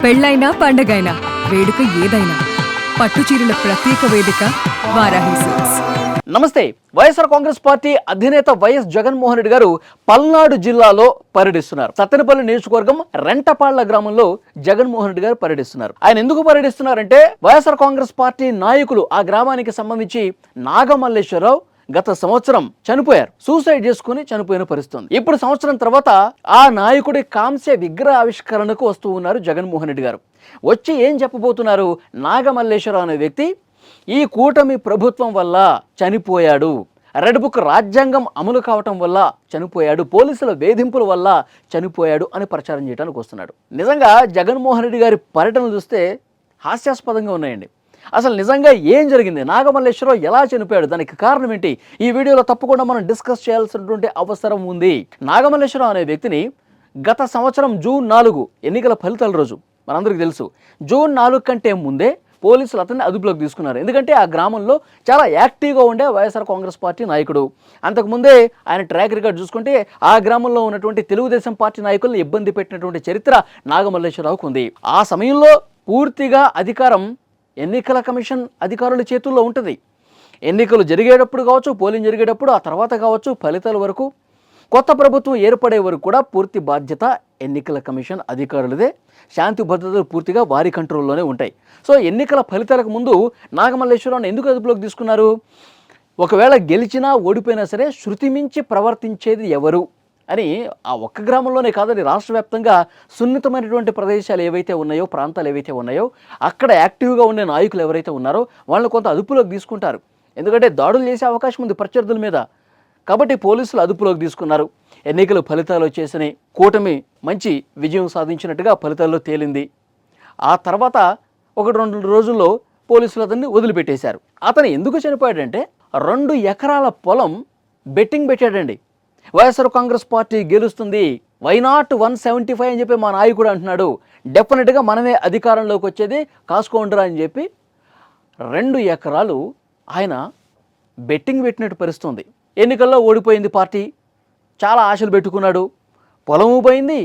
పెళ్ళైనా పండగైనా వేడుక ఏదైనా పట్టుచీరల ప్రత్యేక వేదిక వారాహి సిల్క్స్. నమస్తే. వైఎస్ఆర్ కాంగ్రెస్ పార్టీ అధినేత వైఎస్ జగన్మోహన్ రెడ్డి గారు పల్నాడు జిల్లాలో పర్యటిస్తున్నారు. సత్తెనపల్లి నియోజకవర్గం రెంటపాళ్ల గ్రామంలో జగన్మోహన్ రెడ్డి గారు పర్యటిస్తున్నారు. ఆయన ఎందుకు పర్యటిస్తున్నారంటే వైఎస్ఆర్ కాంగ్రెస్ పార్టీ నాయకులు ఆ గ్రామానికి సంబంధించి నాగమల్లేశ్వరరావు గత సంవత్సరం చనిపోయారు. సూసైడ్ చేసుకుని చనిపోయిన పరిస్థితి. ఇప్పుడు సంవత్సరం తర్వాత ఆ నాయకుడి కాంస్య విగ్రహ ఆవిష్కరణకు వస్తూ ఉన్నారు జగన్మోహన్ రెడ్డి గారు. వచ్చి ఏం చెప్పబోతున్నారు? నాగమల్లేశ్వరరావు అనే వ్యక్తి ఈ కూటమి ప్రభుత్వం వల్ల చనిపోయాడు, రెడ్ బుక్ రాజ్యాంగం అమలు కావటం వల్ల చనిపోయాడు, పోలీసుల వేధింపుల వల్ల చనిపోయాడు అని ప్రచారం చేయడానికి వస్తున్నాడు. నిజంగా జగన్మోహన్ రెడ్డి గారి పర్యటనలు చూస్తే హాస్యాస్పదంగా ఉన్నాయండి. అసలు నిజంగా ఏం జరిగింది, నాగమల్లేశ్వరరావు ఎలా చనిపోయాడు, దానికి కారణం ఏంటి, ఈ వీడియోలో తప్పకుండా మనం డిస్కస్ చేయాల్సినటువంటి అవసరం ఉంది. నాగమల్లేశ్వరరావు అనే వ్యక్తిని గత సంవత్సరం జూన్ 4 ఎన్నికల ఫలితాల రోజు మనందరికీ తెలుసు. జూన్ 4 కంటే ముందే పోలీసులు అతన్ని అదుపులోకి తీసుకున్నారు. ఎందుకంటే ఆ గ్రామంలో చాలా యాక్టివ్గా ఉండే వైఎస్ఆర్ కాంగ్రెస్ పార్టీ నాయకుడు. అంతకుముందే ఆయన ట్రాక్ రికార్డ్ చూసుకుంటే ఆ గ్రామంలో ఉన్నటువంటి తెలుగుదేశం పార్టీ నాయకులను ఇబ్బంది పెట్టినటువంటి చరిత్ర నాగమల్లేశ్వరరావుకు ఉంది. ఆ సమయంలో పూర్తిగా అధికారం ఎన్నికల కమిషన్ అధికారుల చేతుల్లో ఉంటుంది. ఎన్నికలు జరిగేటప్పుడు కావచ్చు, పోలింగ్ జరిగేటప్పుడు, ఆ తర్వాత కావచ్చు, ఫలితాల వరకు, కొత్త ప్రభుత్వం ఏర్పడే వరకు కూడా పూర్తి బాధ్యత ఎన్నికల కమిషన్ అధికారులదే. శాంతి భద్రతలు పూర్తిగా వారి కంట్రోల్లోనే ఉంటాయి. సో ఎన్నికల ఫలితాలకు ముందు నాగమల్లేశ్వరరావుని ఎందుకు అదుపులోకి తీసుకున్నారు? ఒకవేళ గెలిచినా ఓడిపోయినా సరే శృతి మించి ప్రవర్తించేది ఎవరు అని ఆ ఒక్క గ్రామంలోనే కాదని రాష్ట్ర వ్యాప్తంగా సున్నితమైనటువంటి ప్రదేశాలు ఏవైతే ఉన్నాయో, ప్రాంతాలు ఏవైతే ఉన్నాయో, అక్కడ యాక్టివ్గా ఉండే నాయకులు ఎవరైతే ఉన్నారో వాళ్ళని కొంత అదుపులోకి తీసుకుంటారు. ఎందుకంటే దాడులు చేసే అవకాశం ఉంది ప్రత్యర్థుల మీద. కాబట్టి పోలీసులు అదుపులోకి తీసుకున్నారు. ఎన్నికల ఫలితాలు వచ్చేసినాయి. కూటమి మంచి విజయం సాధించినట్టుగా ఫలితాల్లో తేలింది. ఆ తర్వాత 1-2 రోజుల్లో పోలీసులు అతన్ని వదిలిపెట్టేశారు. అతను ఎందుకు చనిపోయాడంటే 2 ఎకరాల పొలం బెట్టింగ్ పెట్టాడండి. వైఎస్ఆర్ కాంగ్రెస్ పార్టీ గెలుస్తుంది, వై నాట్ 175 అని చెప్పి మా నాయకుడు అంటున్నాడు, డెఫినెట్గా మనమే అధికారంలోకి వచ్చేది, కాసుకోండిరా అని చెప్పి 2 ఎకరాలు ఆయన బెట్టింగ్ పెట్టినట్టు పరిస్థితుంది. ఎన్నికల్లో ఓడిపోయింది పార్టీ, చాలా ఆశలు పెట్టుకున్నాడు, పొలము పోయింది,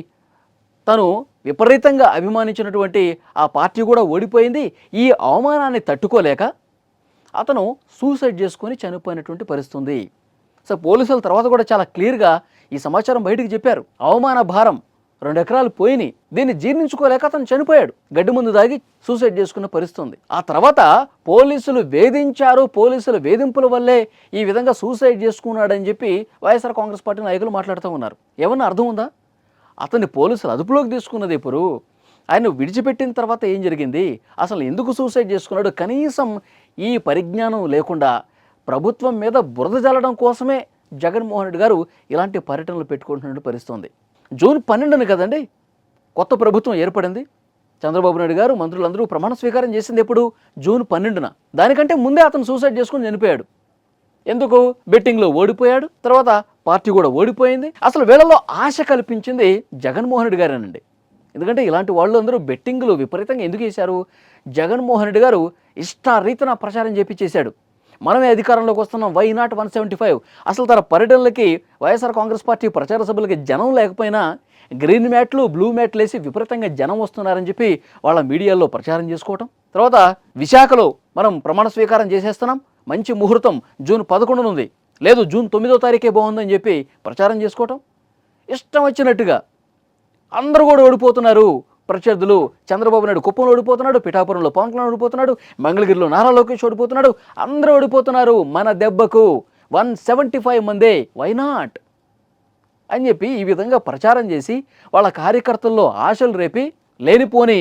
తను విపరీతంగా అభిమానించినటువంటి ఆ పార్టీ కూడా ఓడిపోయింది. ఈ అవమానాన్ని తట్టుకోలేక అతను సూసైడ్ చేసుకొని చనిపోయినటువంటి పరిస్థితి. సో పోలీసుల తర్వాత కూడా చాలా క్లియర్గా ఈ సమాచారం బయటకు చెప్పారు. అవమాన భారం 2 ఎకరాలు పోయినాయి, దీన్ని జీర్ణించుకోలేక అతను చనిపోయాడు. గడ్డి ముందు దాగి సూసైడ్ చేసుకున్న పరిస్థితి. ఆ తర్వాత పోలీసులు వేధించారు, పోలీసుల వేధింపుల వల్లే ఈ విధంగా సూసైడ్ చేసుకున్నాడని చెప్పి వైఎస్ఆర్ కాంగ్రెస్ పార్టీ నాయకులు మాట్లాడుతూ ఉన్నారు. ఏమన్నా అర్థం ఉందా? అతన్ని పోలీసులు అదుపులోకి తీసుకున్నది ఇప్పుడు, ఆయన విడిచిపెట్టిన తర్వాత ఏం జరిగింది, అసలు ఎందుకు సూసైడ్ చేసుకున్నాడు, కనీసం ఈ పరిజ్ఞానం లేకుండా ప్రభుత్వం మీద బురద జల్లడం కోసమే జగన్మోహన్ రెడ్డి గారు ఇలాంటి పర్యటనలు పెట్టుకుంటున్న పరిస్థితుంది. జూన్ 12 కదండి కొత్త ప్రభుత్వం ఏర్పడింది. చంద్రబాబు నాయుడు గారు మంత్రులందరూ ప్రమాణ స్వీకారం చేసింది ఎప్పుడు? జూన్ 12. దానికంటే ముందే అతను సూసైడ్ చేసుకుని చనిపోయాడు. ఎందుకు? బెట్టింగ్లో ఓడిపోయాడు, తర్వాత పార్టీ కూడా ఓడిపోయింది. అసలు వీళ్ళలో ఆశ కల్పించింది జగన్మోహన్ రెడ్డి గారేనండి. ఎందుకంటే ఇలాంటి వాళ్ళు అందరూ బెట్టింగ్లు విపరీతంగా ఎందుకు వేశారు? జగన్మోహన్ రెడ్డి గారు ఇష్టారీతిన ప్రచారం చేపించేశాడు. మనమే అధికారంలోకి వస్తున్నాం, వై నాట్ 175. అసలు తన పర్యటనలకి వైఎస్ఆర్ కాంగ్రెస్ పార్టీ ప్రచార సభలకి జనం లేకపోయినా గ్రీన్ మ్యాట్లు, బ్లూ మ్యాట్లు వేసి విపరీతంగా జనం వస్తున్నారని చెప్పి వాళ్ళ మీడియాలో ప్రచారం చేసుకోవటం. తర్వాత విశాఖలో మనం ప్రమాణ స్వీకారం చేసేస్తున్నాం, మంచి ముహూర్తం జూన్ 11 ఉంది, లేదు జూన్ 9వ తారీఖే బాగుందని చెప్పి ప్రచారం చేసుకోవటం. ఇష్టం వచ్చినట్టుగా అందరూ కూడా ఓడిపోతున్నారు ప్రత్యర్థులు. చంద్రబాబు నాయుడు కుప్పంలో ఓడిపోతున్నాడు, పిఠాపురంలో పవన్ కళ్యాణ్ ఓడిపోతున్నాడు, మంగళగిరిలో నారా లోకేష్ ఓడిపోతున్నాడు, అందరూ ఓడిపోతున్నారు. మన దెబ్బకు 175 మందే, వై నాట్ అని చెప్పి ఈ విధంగా ప్రచారం చేసి వాళ్ళ కార్యకర్తల్లో ఆశలు రేపి లేనిపోని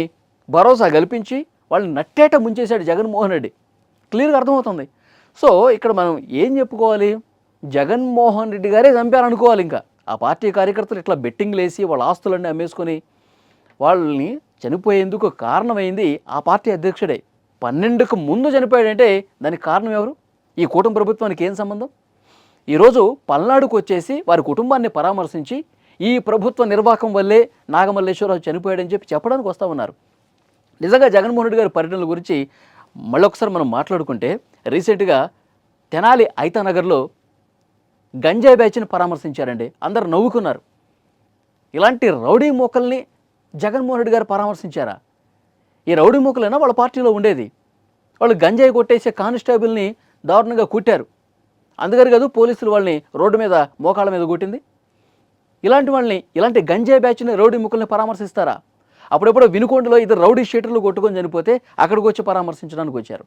భరోసా కల్పించి వాళ్ళని నట్టేట ముంచేశాడు జగన్మోహన్ రెడ్డి. క్లియర్గా అర్థమవుతుంది. సో ఇక్కడ మనం ఏం చెప్పుకోవాలి? జగన్మోహన్ రెడ్డి గారే చంపారనుకోవాలి. ఇంకా ఆ పార్టీ కార్యకర్తలు ఇట్లా బెట్టింగ్లు వేసి వాళ్ళ ఆస్తులన్నీ అమ్మేసుకొని వాళ్ళని చనిపోయేందుకు కారణమైంది ఆ పార్టీ అధ్యక్షుడే. 12కు ముందు చనిపోయాడంటే దానికి కారణం ఎవరు? ఈ కూటమి ప్రభుత్వానికి ఏం సంబంధం? ఈరోజు పల్నాడుకు వచ్చేసి వారి కుటుంబాన్ని పరామర్శించి ఈ ప్రభుత్వ నిర్వాహకం వల్లే నాగమల్లేశ్వరరావు చనిపోయాడని చెప్పి చెప్పడానికి వస్తూ ఉన్నారు. నిజంగా జగన్మోహన్ రెడ్డి గారి పర్యటనల గురించి మళ్ళొకసారి మనం మాట్లాడుకుంటే, రీసెంట్గా తెనాలి ఐతానగర్లో గంజాయి బ్యాచ్ని పరామర్శించారండి. అందరు నవ్వుకున్నారు. ఇలాంటి రౌడీ మోకల్ని జగన్మోహన్ రెడ్డి గారు పరామర్శించారా? ఈ రౌడీ మూకలైనా వాళ్ళ పార్టీలో ఉండేది. వాళ్ళు గంజాయి కొట్టేసే కానిస్టేబుల్ని దారుణంగా కుట్టారు. అందుకని కాదు పోలీసులు వాళ్ళని రోడ్డు మీద మోకాళ్ళ మీద కొట్టింది. ఇలాంటి గంజాయి బ్యాచ్ని రౌడీ ముక్కల్ని పరామర్శిస్తారా? అప్పుడెప్పుడో వినుకొండలో ఇద్దరు రౌడీ షీటర్లు కొట్టుకొని చనిపోతే అక్కడికి వచ్చి పరామర్శించడానికి వచ్చారు.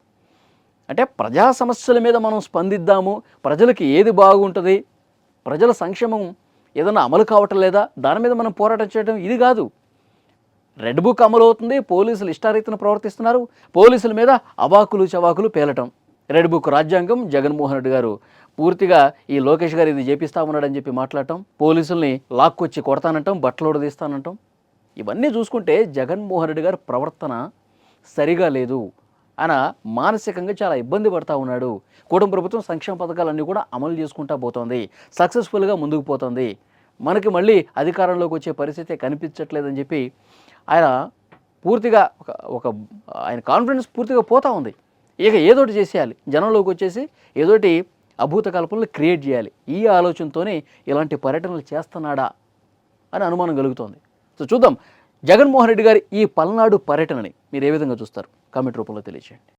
అంటే ప్రజా సమస్యల మీద మనం స్పందిద్దాము, ప్రజలకి ఏది బాగుంటుంది, ప్రజల సంక్షేమం ఏదైనా అమలు కావటం లేదా, దాని మీద మనం పోరాటం చేయడం ఇది కాదు. రెడ్ బుక్ అమలు అవుతుంది, పోలీసులు ఇష్టారీతిన ప్రవర్తిస్తున్నారు, పోలీసుల మీద అవాకులు చవాకులు పేలటం. రెడ్ బుక్ రాజ్యాంగం, జగన్మోహన్ రెడ్డి గారు పూర్తిగా ఈ లోకేష్ గారు ఇది చేపిస్తా ఉన్నాడని చెప్పి మాట్లాడటం, పోలీసుల్ని లాక్కొచ్చి కొడతానంటాం, బట్టలోడు తీస్తానంటాం. ఇవన్నీ చూసుకుంటే జగన్మోహన్ రెడ్డి గారి ప్రవర్తన సరిగా లేదు. ఆయన మానసికంగా చాలా ఇబ్బంది పడతా ఉన్నాడు. కూటమి ప్రభుత్వం సంక్షేమ పథకాలన్నీ కూడా అమలు చేసుకుంటా పోతోంది, సక్సెస్ఫుల్గా ముందుకు పోతుంది, మనకి మళ్ళీ అధికారంలోకి వచ్చే పరిస్థితి కనిపించట్లేదని చెప్పి ఆయన పూర్తిగా ఆయన కాన్ఫిడెన్స్ పూర్తిగా పోతూ ఉంది. ఇక ఏదోటి చేసేయాలి, జనంలోకి వచ్చేసి ఏదోటి అభూత కల్పనలు క్రియేట్ చేయాలి. ఈ ఆలోచనతోనే ఇలాంటి పర్యటనలు చేస్తున్నాడా అని అనుమానం కలుగుతోంది. సో చూద్దాం జగన్మోహన్ రెడ్డి గారి ఈ పల్నాడు పర్యటనని మీరు ఏ విధంగా చూస్తారు? కామెంట్ రూపంలో తెలియజేయండి.